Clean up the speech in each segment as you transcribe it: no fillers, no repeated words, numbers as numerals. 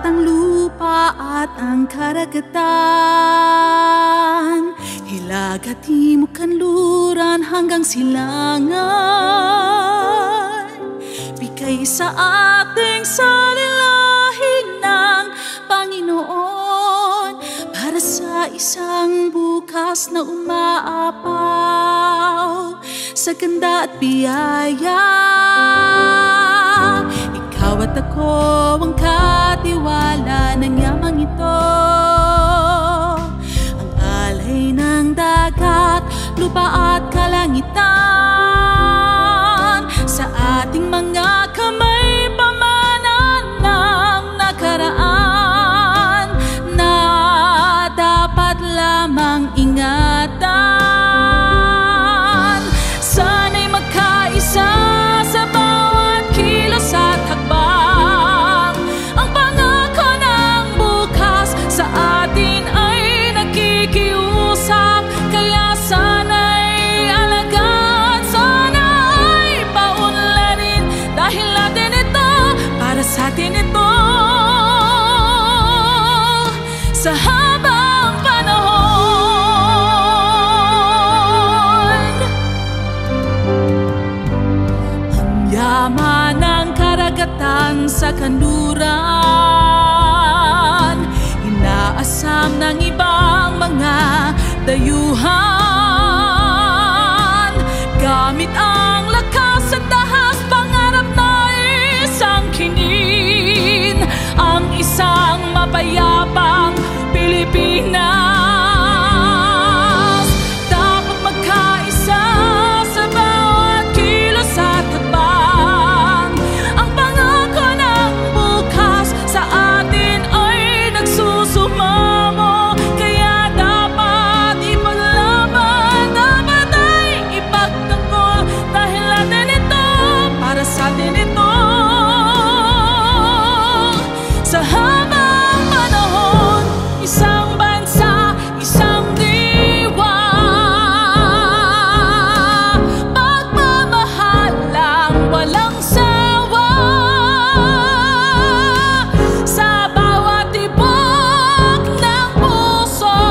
ang lupa at ang karagatan, hilag at timog kanluran hanggang silangan. Bigay sa ating salilahin ng Panginoon para sa isang bukas na umaapaw sa ganda at biyaya. Ikaw at ako ang katiwala ng yamang ito, ang alay ng dagat, lupa at kalangitan. Sa ating mga kamay pamana ng nakaraan na dapat lamang ingatan. Sana'y magkaisa sa bawat kilos at hakbang. Ang pangako ng bukas sa atin ay nakikiusap, kaya sana'y alagaan, sana'y paunlarin, dahil natin ito, para sa atin ito, sa habang panahon. Ang yaman ng karagatan sa kanluran, inaasam ng ibang mga dayuhan. Gamit ang lakas at dahas, pangarap na isang kinin, ang isang mapayapang Pilipinas. Dapat magkaisa sa bawat kilos at hakbang. Ang pangako ng bukas sa atin ay nagsusumamo, kaya dapat ipaglaban, dapat ay ipagtanggol, dahil natin ito, para sa atin ito, sa habang panahon. Isang bansa, isang diwa, pagmamahalang walang sawa, sa bawat tibok ng puso.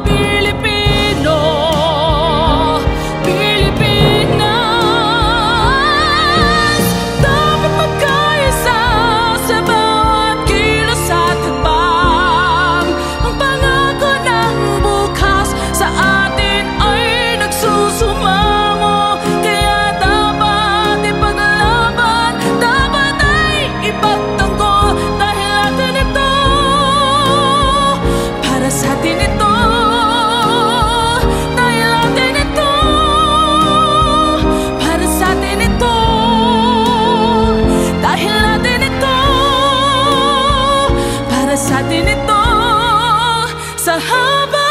Pilipino, Pilipinas, dapat magkaisa sa bawat kilos at hakbang. Ang pangako ng bukas sa atin ay nagsusumamo, kaya dapat ipaglaban, dapat ay ipagtanggol, dahil natin ito, para sa atin ito, dahil natin ito, para sa atin ito, dahil natin ito, para sa atin ito, sa haba